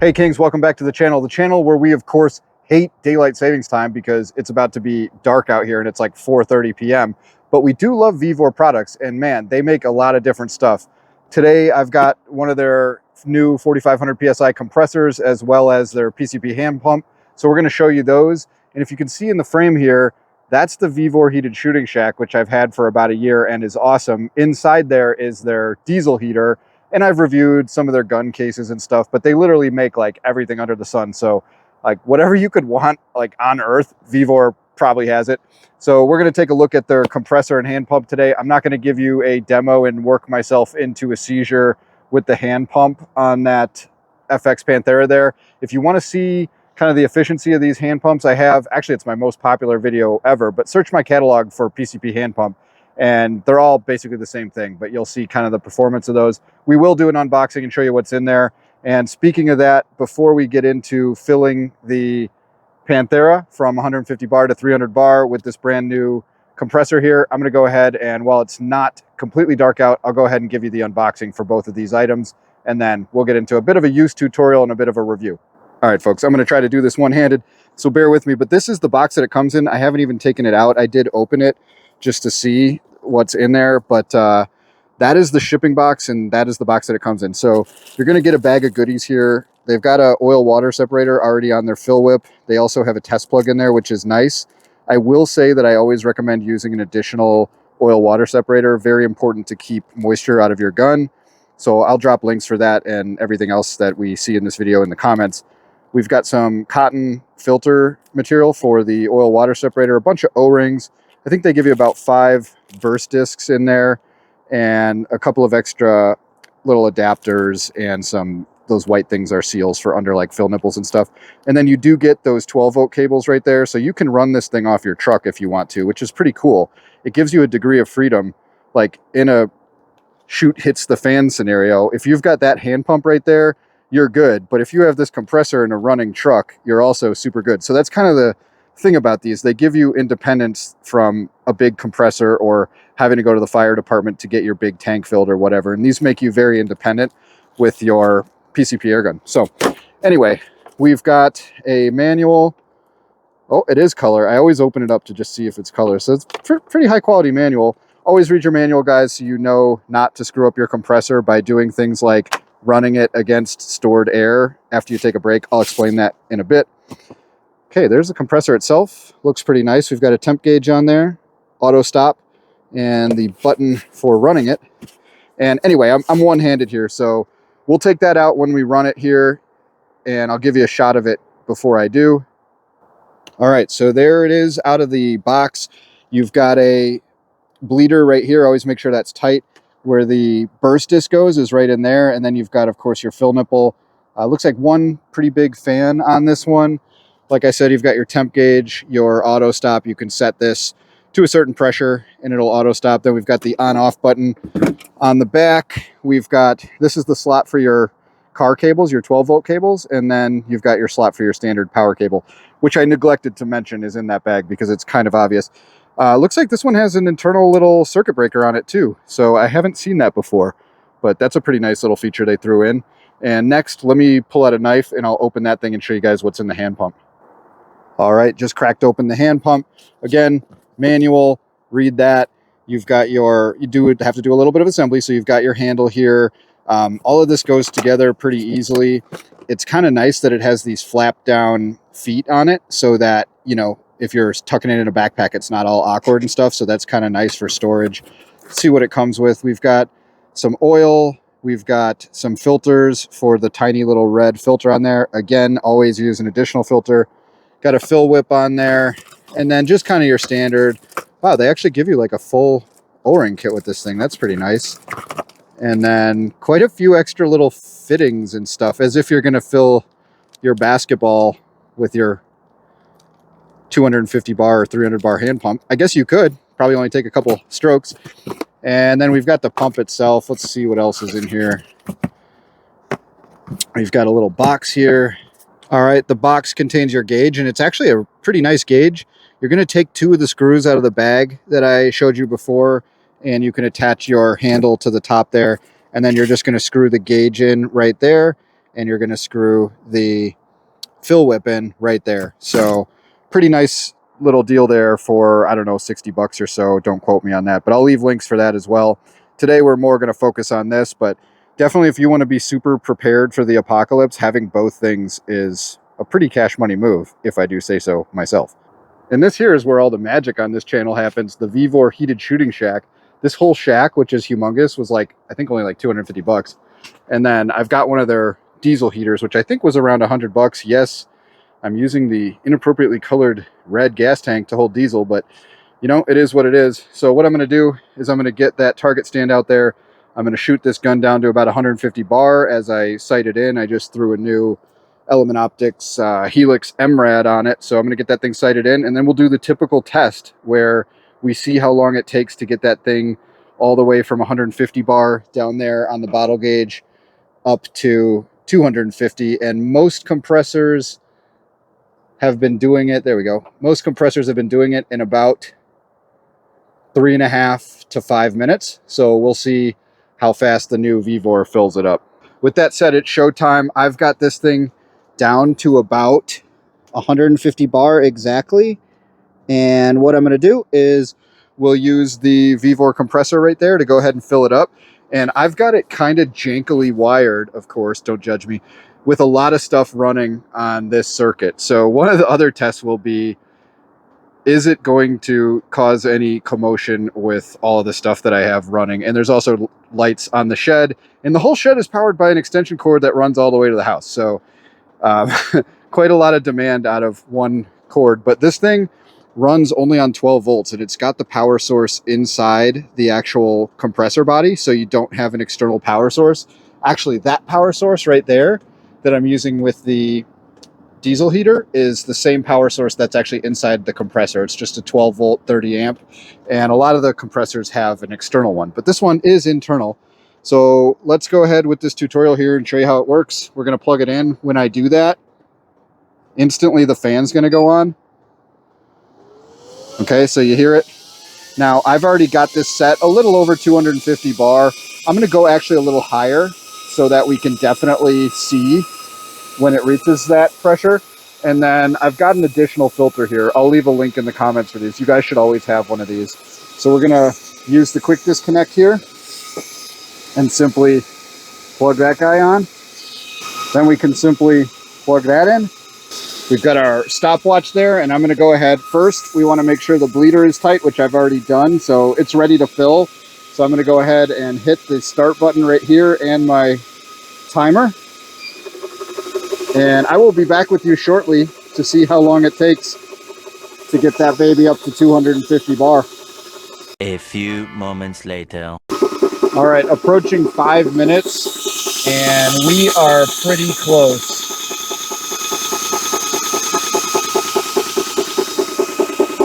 Hey Kings, welcome back to the channel where we of course hate daylight savings time because it's about to be dark out here and it's like 4:30 p.m. But we do love VEVOR products, and man, they make a lot of different stuff. Today I've got one of their new 4500 PSI compressors as well as their PCP hand pump. So we're going to show you those. And if you can see in the frame here, that's the VEVOR heated shooting shack, which I've had for about a year and is awesome. Inside there is their diesel heater. And I've reviewed some of their gun cases and stuff, but they literally make like everything under the sun. So like whatever you could want like on earth, VEVOR probably has it. So we're going to take a look at their compressor and hand pump today. I'm not going to give you a demo and work myself into a seizure with the hand pump on that FX Panthera there. If you want to see kind of the efficiency of these hand pumps, I have, actually it's my most popular video ever, but search my catalog for PCP hand pump. And they're all basically the same thing, but you'll see kind of the performance of those. We will do an unboxing and show you what's in there. And speaking of that, before we get into filling the Panthera from 150 bar to 300 bar with this brand new compressor here, I'm going to go ahead and, while it's not completely dark out, I'll go ahead and give you the unboxing for both of these items. And then we'll get into a bit of a use tutorial and a bit of a review. All right, folks, I'm going to try to do this one-handed, so bear with me. But this is the box that it comes in. I haven't even taken it out. I did open it just to see what's in there, but that is the shipping box, and that is the box that it comes in. So you're going to get a bag of goodies here. They've got a oil water separator already on their fill whip. They also have a test plug in there, which is nice. I will say that I always recommend using an additional oil water separator. Very important to keep moisture out of your gun. So I'll drop links for that and everything else that we see in this video in the comments. We've got some cotton filter material for the oil water separator, a bunch of O-rings. I think they give you about 5 burst discs in there and a couple of extra little adapters, and those white things are seals for under like fill nipples and stuff. And then you do get those 12-volt cables right there. So you can run this thing off your truck if you want to, which is pretty cool. It gives you a degree of freedom, like in a shoot hits the fan scenario. If you've got that hand pump right there, you're good. But if you have this compressor in a running truck, you're also super good. So that's kind of the thing about these. They give you independence from a big compressor or having to go to the fire department to get your big tank filled or whatever. And these make you very independent with your PCP airgun. So anyway, we've got a manual. Oh, it is color. I always open it up to just see if it's color. So it's pretty high quality manual. Always read your manual, guys, so you know not to screw up your compressor by doing things like running it against stored air after you take a break. I'll explain that in a bit. Okay, there's the compressor itself. Looks pretty nice. We've got a temp gauge on there, auto stop, and the button for running it. And anyway, I'm one-handed here, so we'll take that out when we run it here, and I'll give you a shot of it before I do. All right, so there it is out of the box. You've got a bleeder right here. Always make sure that's tight. Where the burst disc goes is right in there, and then you've got, of course, your fill nipple. Looks like one pretty big fan on this one. Like I said, you've got your temp gauge, your auto stop. You can set this to a certain pressure and it'll auto stop. Then we've got the on-off button on the back. We've got, this is the slot for your car cables, your 12-volt cables, and then you've got your slot for your standard power cable, which I neglected to mention is in that bag because it's kind of obvious. Looks like this one has an internal little circuit breaker on it too. So I haven't seen that before, but that's a pretty nice little feature they threw in. And next, let me pull out a knife and I'll open that thing and show you guys what's in the hand pump. All right, just cracked open the hand pump. Again, manual, read that. You've got your, you do have to do a little bit of assembly. So you've got your handle here. All of this goes together pretty easily. It's kind of nice that it has these flap down feet on it so that, you know, if you're tucking it in a backpack, it's not all awkward and stuff. So that's kind of nice for storage. Let's see what it comes with. We've got some oil. We've got some filters for the tiny little red filter on there. Again, always use an additional filter. Got a fill whip on there, and then just kind of your standard. Wow, they actually give you like a full O-ring kit with this thing. That's pretty nice. And then quite a few extra little fittings and stuff, as if you're going to fill your basketball with your 250 bar or 300 bar hand pump. I guess you could. Probably only take a couple strokes. And then we've got the pump itself. Let's see what else is in here. We've got a little box here. All right, the box contains your gauge, and it's actually a pretty nice gauge. You're going to take 2 of the screws out of the bag that I showed you before, and you can attach your handle to the top there, and then you're just going to screw the gauge in right there. and you're going to screw the fill whip in right there. So pretty nice little deal there for, I don't know, 60 bucks or so. Don't quote me on that, but I'll leave links for that as well. Today we're more going to focus on this, but definitely if you want to be super prepared for the apocalypse, having both things is a pretty cash money move, if I do say so myself. And this here is where all the magic on this channel happens. The Vivor heated shooting shack. This whole shack, which is humongous, was like, I think only like 250 bucks. And then I've got one of their diesel heaters, which I think was around 100 bucks. Yes, I'm using the inappropriately colored red gas tank to hold diesel, but you know, it is what it is. So what I'm going to do is I'm going to get that target stand out there. I'm going to shoot this gun down to about 150 bar as I sight it in. I just threw a new Element Optics Helix MRAD on it. So I'm going to get that thing sighted in, and then we'll do the typical test where we see how long it takes to get that thing all the way from 150 bar down there on the bottle gauge up to 250. And most compressors have been doing it. There we go. Most compressors have been doing it in about 3.5 to 5 minutes. So we'll see how fast the new Vivor fills it up. With that said, it's showtime. I've got this thing down to about 150 bar exactly. And what I'm going to do is we'll use the Vivor compressor right there to go ahead and fill it up. And I've got it kind of jankily wired, of course, don't judge me, with a lot of stuff running on this circuit. So one of the other tests will be, is it going to cause any commotion with all of the stuff that I have running? And there's also lights on the shed, and the whole shed is powered by an extension cord that runs all the way to the house. So quite a lot of demand out of one cord, but this thing runs only on 12 volts, and it's got the power source inside the actual compressor body, so you don't have an external power source. Actually, that power source right there that I'm using with the diesel heater is the same power source that's actually inside the compressor. It's just a 12 volt 30 amp, and a lot of the compressors have an external one, but this one is internal. So let's go ahead with this tutorial here and show you how it works. We're going to plug it in. When I do that, instantly the fan's going to go on. Okay, so you hear it. Now I've already got this set a little over 250 bar. I'm going to go actually a little higher so that we can definitely see when it reaches that pressure. And then I've got an additional filter here. I'll leave a link in the comments for these. You guys should always have one of these. So we're going to use the quick disconnect here and simply plug that guy on. Then we can simply plug that in. We've got our stopwatch there, and I'm going to go ahead first. We want to make sure the bleeder is tight, which I've already done, so it's ready to fill. So I'm going to go ahead and hit the start button right here and my timer. And I will be back with you shortly to see how long it takes to get that baby up to 250 bar. A few moments later. All right, approaching 5 minutes, and we are pretty close.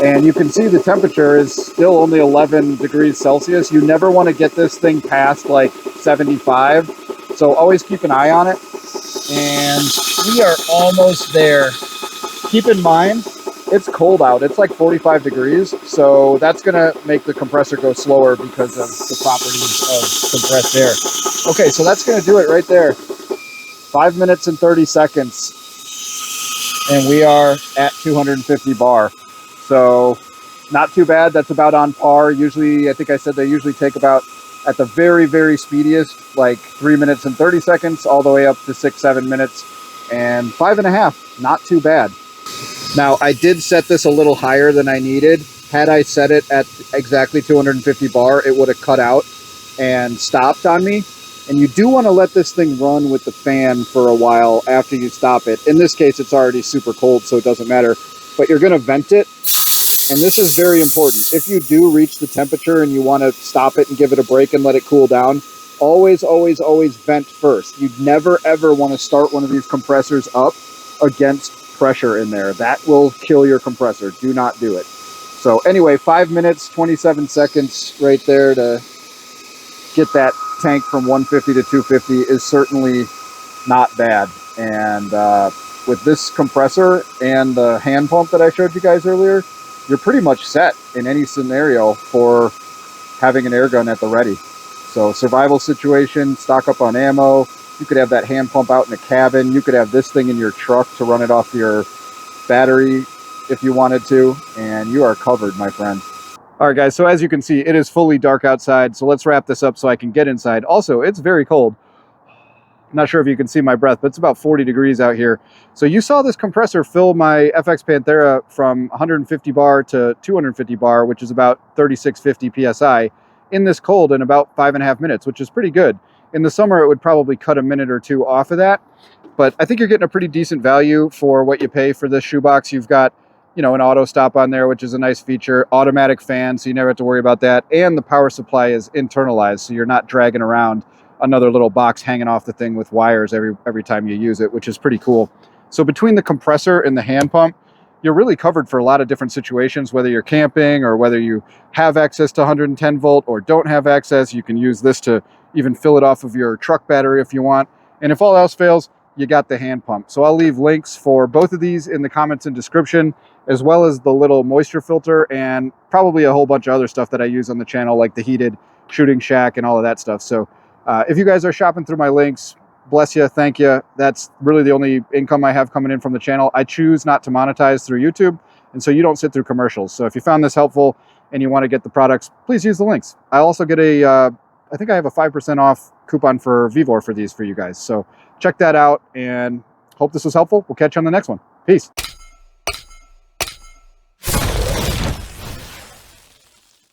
And you can see the temperature is still only 11 degrees Celsius. You never want to get this thing past like 75. So always keep an eye on it. And we are almost there. Keep in mind, it's cold out. It's like 45 degrees. So that's going to make the compressor go slower because of the properties of compressed air. Okay, so that's going to do it right there. 5 minutes and 30 seconds. And we are at 250 bar. So not too bad. That's about on par. Usually, I think I said they usually take about, at the very, very speediest, like 3 minutes and 30 seconds, all the way up to 6-7 minutes, and 5.5. Not too bad. Now, I did set this a little higher than I needed. Had I set it at exactly 250 bar, it would have cut out and stopped on me. And you do want to let this thing run with the fan for a while after you stop it. In this case, it's already super cold, so it doesn't matter. But you're going to vent it. And this is very important. If you do reach the temperature and you want to stop it and give it a break and let it cool down, always, always, always vent first. You'd never, ever want to start one of these compressors up against pressure in there. That will kill your compressor. Do not do it. So anyway, 5 minutes, 27 seconds right there to get that tank from 150 to 250 is certainly not bad. And with this compressor and the hand pump that I showed you guys earlier, you're pretty much set in any scenario for having an air gun at the ready. So survival situation, stock up on ammo, You could have that hand pump out in the cabin. You could have this thing in your truck to run it off your battery if you wanted to, and you are covered, my friend. All right, guys, so as you can see, it is fully dark outside, so let's wrap this up so I can get inside. Also, it's very cold. I'm not sure if you can see my breath, but it's about 40 degrees out here. So you saw this compressor fill my FX Panthera from 150 bar to 250 bar, which is about 3650 PSI, in this cold in about 5.5 minutes, which is pretty good. In the summer, it would probably cut a minute or two off of that, but I think you're getting a pretty decent value for what you pay for this shoebox. You've got, you know, an auto stop on there, which is a nice feature, automatic fan, so you never have to worry about that, and the power supply is internalized, so you're not dragging around another little box hanging off the thing with wires every time you use it, which is pretty cool. So between the compressor and the hand pump, you're really covered for a lot of different situations, whether you're camping or whether you have access to 110 volt or don't have access. You can use this to even fill it off of your truck battery if you want. And if all else fails, you got the hand pump. So I'll leave links for both of these in the comments and description, as well as the little moisture filter and probably a whole bunch of other stuff that I use on the channel, like the heated shooting shack and all of that stuff. So if you guys are shopping through my links, bless you, thank you. That's really the only income I have coming in from the channel. I choose not to monetize through YouTube, and so you don't sit through commercials. So if you found this helpful and you want to get the products, please use the links. I also get I think I have a 5% off coupon for Vivor for these for you guys. So check that out, and hope this was helpful. We'll catch you on the next one. Peace.